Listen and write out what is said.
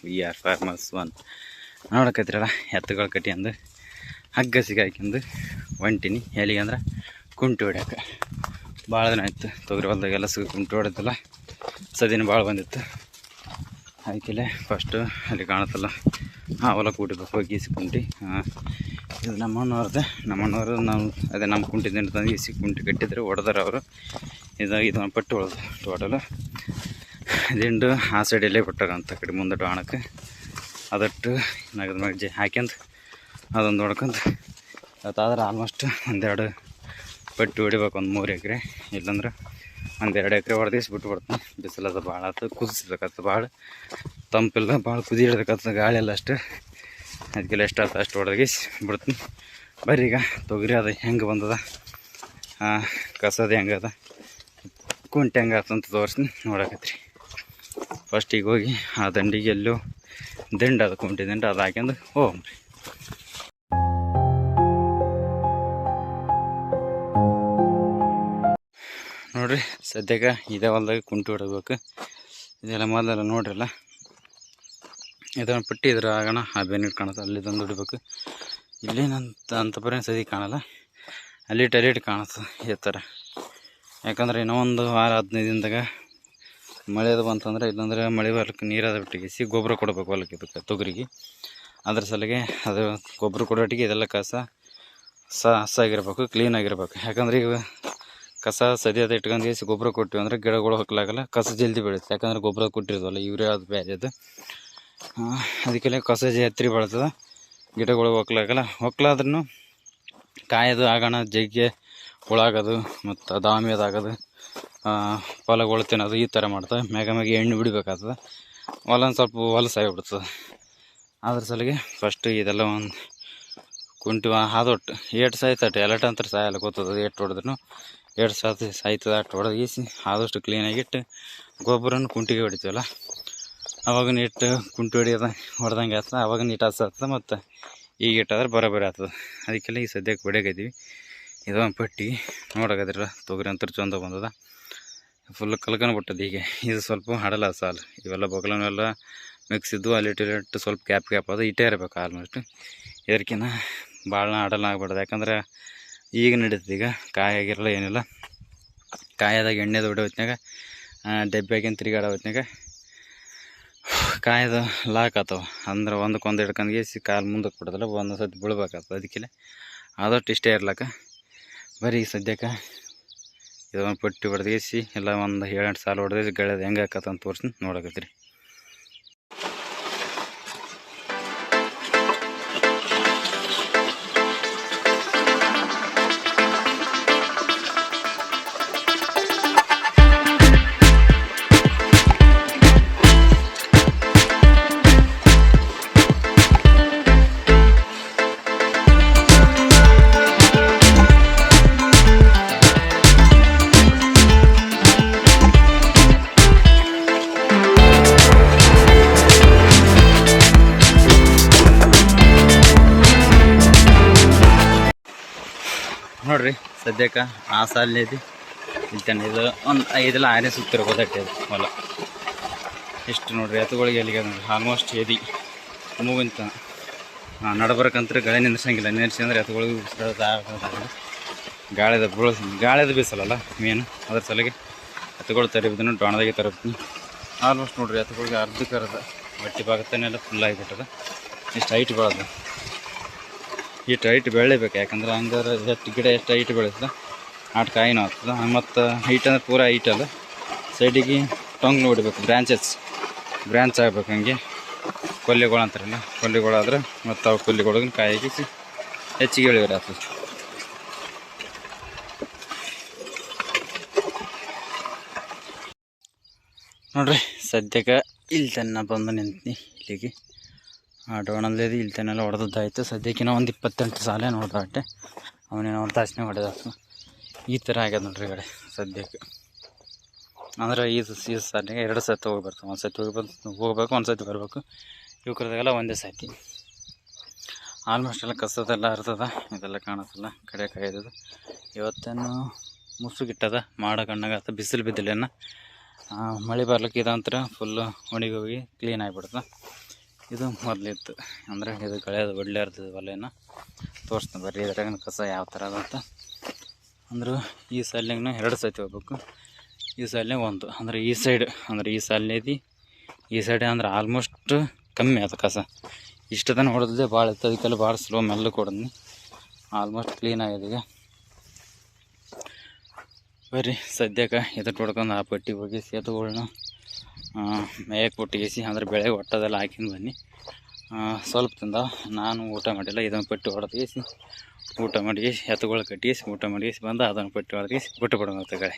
VR Farmers 1 ನೋಡಕತ್ತಿರಲ್ಲ ಎತ್ತುಗಳ ಕಟ್ಟಿ ಅಂದು ಹಗ್ಗ ಸಿಗಾಕಿಂದು ಹೊಂಟಿನಿ ಎಲ್ಲಿಗೆ ಅಂದ್ರೆ ಕುಂಟು ಹೊಡ್ಯಾಕ. ಭಾಳ ದಿನ ಆಯ್ತು ತೊಗರಿ ಹೊಲ್ದಾಗೆಲ್ಲ ಕುಂಟು ಹೊಡೆದಲ್ಲ, ಸದಿನ ಭಾಳ ಬಂದಿತ್ತು. ಅದಕ್ಕೆ ಫಸ್ಟು ಅಲ್ಲಿ ಕಾಣುತ್ತಲ್ಲ ಆ ಹೊಲ ಕೂಡಿಬೇಕು ಹೋಗಿ ಕುಂಟಿ. ಇದು ನಮ್ಮಣ್ಣವ್ರದ್ದು ನಾವು ಅದೇ ನಮ್ಮ ಕುಂಟಿದಿಂದ ತಂದು ಇಸಿ ಕುಂಟಿ ಕಟ್ಟಿದ್ರೆ ಹೊಡೆದಾರೆ ಅವರು. ಇದನ್ನು ಪಟ್ಟು ಹೊಡೆದು ಟೋಟಲು ದಿಂಡು ಆ ಸೈಡಲ್ಲೇ ಬಿಟ್ಟಾಗಂತ ಕಡೆ ಮುಂದೆ ಡಾಣಕ್ಕೆ ಅದಟ್ಟು ನಗದ ಮಜ್ಜೆ ಹಾಕ್ಯಂದು ಅದೊಂದು ಹೊಡ್ಕೊಂಡು ಅದಾದ್ರೆ ಆಲ್ಮೋಸ್ಟ್ ಒಂದೆರಡು ಪಟ್ಟಿ ಹೊಡಿಬೇಕು, ಒಂದು 3 ಎಕರೆ. ಇಲ್ಲಾಂದ್ರೆ 1-2 ಎಕರೆ ಹೊಡೆದಿಸಿ ಬಿಟ್ಟು ಬಿಡ್ತೀನಿ. ಬಿಸಿಲದ ಭಾಳ ಆಯ್ತು, ಕುದಿಸ್ಬೇಕತ್ತು, ಭಾಳ ತಂಪಿಲ್ಲ, ಭಾಳ ಕುದಿ ಹಿಡ್ಬೇಕತ್ತ, ಗಾಳಿ ಎಲ್ಲ ಅಷ್ಟು. ಅದಕ್ಕೆಲ್ಲ ಎಷ್ಟಾಯ್ತು ಅಷ್ಟು ಹೊಡೆದಿಸಿ ಬಿಡ್ತೀನಿ. ಬರ್ರಿ ಈಗ ತೊಗರಿ ಅದು ಹೆಂಗೆ ಬಂದದ, ಕಸದ ಹೆಂಗೆ ಅದ, ಕುಂಟೆ ಹೆಂಗೆ ಆತಂತ ತೋರಿಸ್ತೀನಿ ನೋಡಕತ್ರಿ. ಫಸ್ಟಿಗೆ ಹೋಗಿ ಆ ದಂಡಿಗೆ ಎಲ್ಲೋ ದಿಂಡು ಅದು ಕುಂಟಿ ದಿಂಡು ಅದು ಹಾಕ್ಯಂದು ಹೋಗ್ರಿ. ನೋಡ್ರಿ ಸದ್ಯಕ್ಕೆ ಇದೇ ಹೊಲ್ದಾಗ ಕುಂಟು ಹೊಡಬೇಕು. ಇದೆಲ್ಲ ಮೊದಲೆಲ್ಲ ನೋಡ್ರಲ್ಲ, ಇದನ್ನು ಪಟ್ಟಿ ಇದ್ರೆ ಆಗೋಣ ಆ ಬೆನ್ನಿಟ್ಟು ಕಾಣುತ್ತೆ, ಅಲ್ಲಿ ತಂದು ಹೊಡಿಬೇಕು. ಇಲ್ಲೇನಂತ ಬರೀ ಸದಿ ಕಾಣಲ್ಲ, ಅಲ್ಲಿ ಟೈಲೆಟ್ ಕಾಣುತ್ತೆ ಈ ಥರ. ಯಾಕಂದ್ರೆ ಇನ್ನೂ ಒಂದು ವಾರ 15 ದಿನದಾಗ ಮಳೆ ಅದು ಬಂತಂದ್ರೆ, ಇಲ್ಲಾಂದ್ರೆ ಮಳೆ ಬರ್ಲಿಕ್ಕೆ ನೀರಾದ ಬಿಟ್ಟಿಗೆ ಗೊಬ್ಬರ ಕೊಡಬೇಕು ಹೊಲಕ್ಕೆ, ಇದಕ್ಕೆ ತೊಗರಿಗೆ. ಅದ್ರ ಸಲಿಗೆ ಅದು ಗೊಬ್ಬರ ಕೊಡೋಟ್ಟಿಗೆ ಇದೆಲ್ಲ ಕಸ ಹಸಾಗಿರ್ಬೇಕು, ಕ್ಲೀನಾಗಿರ್ಬೇಕು. ಯಾಕಂದ್ರೆ ಈಗ ಕಸ ಸದಿಯದ ಇಟ್ಕೊಂಡು ಗೊಬ್ಬರ ಕೊಟ್ಟಿವಿ ಅಂದ್ರೆ ಗಿಡಗಳು ಹೊಕ್ಕಲಾಗಲ್ಲ, ಕಸ ಜಲ್ದಿ ಬೆಳೀತದೆ. ಯಾಕಂದ್ರೆ ಗೊಬ್ಬರ ಕೊಟ್ಟಿರೋದಲ್ಲ, ಯೂರಿಯಾ ಅದು ಬೇರೆ ಅದು. ಅದಕ್ಕೆಲ್ಲ ಕಸ ಎತ್ತರಿ ಬೆಳ್ತದೆ, ಗಿಡಗಳು ಹೊಕ್ಕಲಾದ್ರೂ ಕಾಯೋದು ಆಗೋಣ, ಜಗ್ಗೆ ಹುಳಾಗೋದು ಮತ್ತು ದಾಮಿ ಅದಾಗೋದು, ಹೊಲಗಳು ತಿನ್ನೋದು ಈ ಥರ ಮಾಡ್ತವೆ. ಮ್ಯಾಗ ಎಣ್ಣೆ ಬಿಡಬೇಕಾಗ್ತದೆ, ಹೊಲ ಒಂದು ಸ್ವಲ್ಪ ಹೊಲಸಾಗಿಬಿಡ್ತದೆ. ಅದ್ರ ಸಲಿಗೆ ಫಸ್ಟು ಇದೆಲ್ಲ ಒಂದು ಕುಂಟಿ ಹಾದೊಟ್ಟು ಏಟು ಸಾಯ್ತಟ್ಟು ಎಲಟ ಅಂತ ಸಾಯಲ್ಲ, ಗೊತ್ತದ ಏಟು ಹೊಡೆದ್ರೂ ಏಟು ಸಾಯ್ತದೆ. ಅಷ್ಟು ಹೊಡೆದು ಆದಷ್ಟು ಕ್ಲೀನಾಗಿಟ್ಟು ಗೊಬ್ಬರನ್ನು ಕುಂಟಿಗೆ ಹೊಡಿತೀವಲ್ಲ, ಅವಾಗ ನೀಟ್ ಕುಂಟಿ ಹೊಡೆದಂಗೆ ಆಗ್ತದೆ, ಅವಾಗ ನೀಟ್ ಆಗ್ತದೆ. ಮತ್ತು ಈಗ ಇಟ್ಟಾದ್ರೆ ಬರೋಬ್ಬರಿ ಆಗ್ತದೆ. ಅದಕ್ಕೆಲ್ಲ ಈ ಸದ್ಯಕ್ಕೆ ಹೊಡ್ಯಾಕೈತೀವಿ. ಇದೊಂದು ಪಟ್ಟಿ ನೋಡಕತ್ತಿರ ತೊಗರಿ ಅಂತ ಚಂದ ಬಂದದ, ಫುಲ್ ಕಲ್ಕೊಂಡ್ಬಿಟ್ಟದ. ಈಗ ಇದು ಸ್ವಲ್ಪ ಹಡಲ ಸಾಲು, ಇವೆಲ್ಲ ಬೊಗಲನೆಲ್ಲ ಮಿಕ್ಸ್ ಇದ್ದು ಅಲ್ಲಿ ಇಟ್ಟು ಸ್ವಲ್ಪ ಕ್ಯಾಪ್ ಅದು ಇಟ್ಟೇ ಇರಬೇಕು ಆಲ್ಮೋಸ್ಟ್. ಇದಕ್ಕಿಂತ ಭಾಳ ಹಡಲ ಆಗ್ಬಿಡ್ದು. ಯಾಕಂದ್ರೆ ಈಗ ನಡೀತದೆ, ಈಗ ಕಾಯಾಗಿರಲ್ಲ ಏನಿಲ್ಲ. ಕಾಯದಾಗ ಎಣ್ಣೆದು ಹೊಡೆ ಹೊತ್ನಾಗ ಡಬ್ಬ್ಯಾಗಿನ ತಿರುಗಾಡೋ ಹೊತ್ನಾಗ ಕಾಯದ ಲಾಕ್ ಆತವ ಅಂದ್ರೆ ಒಂದಕ್ಕೊಂದು ಹಿಡ್ಕೊಂಡು ಕಾಲು ಮುಂದಕ್ಕೆ ಬಿಡೋದಲ್ಲ, ಒಂದು ಸತಿ ಬೀಳ್ಬೇಕಾಗ್ತದೆ. ಅದಕ್ಕೆ ಆದಷ್ಟು ಇಷ್ಟೇ ಇರ್ಲಕ್ಕ. ಬರೀ ಸದ್ಯಕ್ಕೆ ಇದೊಂದು ಪಟ್ಟಿ ಹೊಡೆದಿಸಿ ಎಲ್ಲ ಒಂದು 7-8 ಸಾಲು ಹೊಡೆದಿಸಿ ಗೆಳೆಯದು ಹೆಂಗೆ ಹಾಕತ್ತಂತ ತೋರಿಸ್ತೀನಿ ನೋಡಕತ್ತೀರಿ. ನೋಡ್ರಿ ಸದ್ಯಕ್ಕೆ ಆ ಸಾಲಿನೈತಿ ಇಲ್ತಾನೆ. ಇದು ಒಂದು 5-6 ಸುತ್ತಿರ್ಬೋದಟ್ಟೆ ಅದು ಹೊಲ. ಇಷ್ಟು ನೋಡ್ರಿ ಎತ್ತುಗಳಿಗೆ ಎಲ್ಲಿಗೆ ನೋಡ್ರಿ ಆಲ್ಮೋಸ್ಟ್ ಎದಿ ಮೂಗಿಂತ ನಡಬರ್ಕಂತ ಗಾಳಿ ನಿಂದ್ರಿಸಂಗಿಲ್ಲ. ನಿಂದ್ರಿಸಿ ಎತ್ತುಗಳಿಗೆ ಗಾಳಿದ ಬೀಸಲ್ಲ ಮೇನು, ಅದ್ರ ಸಲಿಗೆ ಎತ್ತುಗಳು ತರಿಬಿದ್ದನ್ನು ಡೊಣದಾಗೆ ತರಬ್ತೀನಿ. ಆಲ್ಮೋಸ್ಟ್ ನೋಡ್ರಿ ಎತ್ತುಗಳಿಗೆ ಅರ್ಧಕ್ಕರ್ಧ ಬಟ್ಟಿ ಭಾಗತ್ತನೆಲ್ಲ ಫುಲ್ ಆಗಿಬಿಟ್ಟದ. ಇಷ್ಟು ಹೈಟ್ ಬೆಳೆದ, ಇಷ್ಟು ಹೈಟ್ ಬೆಳಿಬೇಕು. ಯಾಕಂದ್ರೆ ಹಂಗಾರೆ ಗಿಡ ಎಷ್ಟು ಹೈಟ್ ಬೆಳೀತದೆ ಅಷ್ಟು ಕಾಯಿನೂ ಆಗ್ತದೆ. ಮತ್ತು ಹೈಟ್ ಅಂದ್ರೆ ಪೂರಾ ಹೈಟ್ ಅಲ್ಲ, ಸೈಡಿಗೆ ಟೊಂಗ್ಲು ಹೊಡಿಬೇಕು, ಬ್ರ್ಯಾಂಚ್ ಆಗಬೇಕು. ಹಂಗೆ ಕೊಲ್ಲಿಗಳು ಅಂತಾರಲ್ಲ, ಕೊಲ್ಲಿಗಳಾದ್ರೆ ಮತ್ತು ಅವು ಕೊಲ್ಲಿಗಳಿಗೆ ಕಾಯಿಸಿ ಹೆಚ್ಚಿಗೆ ಇಳುವರಿ ಆಗ್ತದೆ. ನೋಡ್ರಿ ಸದ್ಯಕ್ಕೆ ಇಲ್ಲಿ ತನ್ನ ಬಂದು ನಿಂತೀನಿ ಇಲ್ಲಿಗೆ. ಡೋಣಲ್ಲೇದು ಇಲ್ಲಿ ತನ್ನೆಲ್ಲ ಹೊಡೆದದ್ದಾಯ್ತು. ಸದ್ಯಕ್ಕಿನ ಒಂದು 28 ಸಾಲೇ ನೋಡ್ದಾಟೆ, ಅವನೇನೋ ಒಂದು ತಾಸನೇ ಹೊಡೆದಾಯ್ತು. ಈ ಥರ ಆಗ್ಯದ ನೋಡ್ರಿ ಕಡೆ ಸದ್ಯಕ್ಕೆ. ಅಂದ್ರೆ ಈ ಸಾಲಿಗೆ 2 ಸತಿ ಹೋಗಿ ಬರ್ತವೆ. ಒಂದು ಸತಿ ಹೋಗ್ಬೇಕು, ಒಂದು ಸತಿ ಬರಬೇಕು. ಇವ್ರದಾಗೆಲ್ಲ ಒಂದೇ ಸತಿ. ಆಲ್ಮೋಸ್ಟ್ ಎಲ್ಲ ಕಸದೆಲ್ಲ ಇರ್ತದೆ, ಇದೆಲ್ಲ ಕಾಣಿಸಲ್ಲ ಕಡೆ ಕಾಯ್ದದು. ಇವತ್ತೇನು ಮುಸುಗಿಟ್ಟದ, ಮಾಡ ಕಣ್ಣಾಗತ್ತ, ಬಿಸಿಲು ಬಿದ್ದಿಲ್ಲೇನ. ಮಳೆ ಬರ್ಲಿಕ್ಕೆ ಇದಂತರ ಫುಲ್ಲು ಒಣಗಿ ಹೋಗಿ ಕ್ಲೀನ್ ಆಗಿಬಿಡ್ತದೆ. ಇದು ಮೊದಲಿತ್ತು ಅಂದರೆ ಇದು ಕಳೆಯೋದು ಒಳ್ಳೆ ಇರ್ತದೆ ಹೊಲೆನ ತೋರಿಸ್ತೀನಿ ಬರ್ರಿ ಇದ್ರಾಗ ಕಸ ಯಾವ ಥರ ಅದಂತ. ಅಂದ್ರೆ ಈ ಸಾಲಿನಾಗ 2 ಸತಿ ಹೋಗ್ಬೇಕು, ಈ ಸಾಲಿನಾಗ 1 ಅಂದರೆ ಈ ಸೈಡ್ ಅಂದರೆ ಈ ಸಾಲಿನೈತಿ ಈ ಸೈಡ್ ಅಂದ್ರೆ ಆಲ್ಮೋಸ್ಟ್ ಕಮ್ಮಿ ಆಯ್ತು ಕಸ. ಇಷ್ಟು ತನಕ ಹೊಡೆದಿದ್ದೆ ಭಾಳ ಇತ್ತು, ಅದಕ್ಕೆಲ್ಲ ಭಾಳ ಸ್ಲೋ ಮೆಲ್ಲ ಕೊಡೋದು ಆಲ್ಮೋಸ್ಟ್ ಕ್ಲೀನ್ ಆಗಿದೆ ಈಗ. ಬರ್ರಿ ಸದ್ಯಕ್ಕೆ ಇದಕ್ಕೆ ಹೊಡ್ಕೊಂಡು ಆ ಪಟ್ಟಿ ಹೋಗಿ ಸೇತುಗಳನ್ನ ಮೇಯಕ್ಕೆ ಬಿಟ್ಟಿಗೆಸಿ ಅಂದ್ರೆ ಬೆಳೆಗೆ ಒಟ್ಟದೆಲ್ಲ ಹಾಕಿಂದು ಬನ್ನಿ. ಸ್ವಲ್ಪ ತಿಂದ ನಾನು ಊಟ ಮಾಡಿಲ್ಲ, ಇದನ್ನು ಪಟ್ಟಿ ಹೊಡೆದಿಸಿ ಊಟ ಮಾಡಿ ಎತ್ತುಗಳು ಕಟ್ಟಿಸಿ ಊಟ ಮಾಡಿಸಿ ಬಂದು ಅದನ್ನು ಪಟ್ಟಿ ಹೊಡೆದಿಸಿ ಬಿಟ್ಟು ಬಿಡೋಣ ಕಡೆ.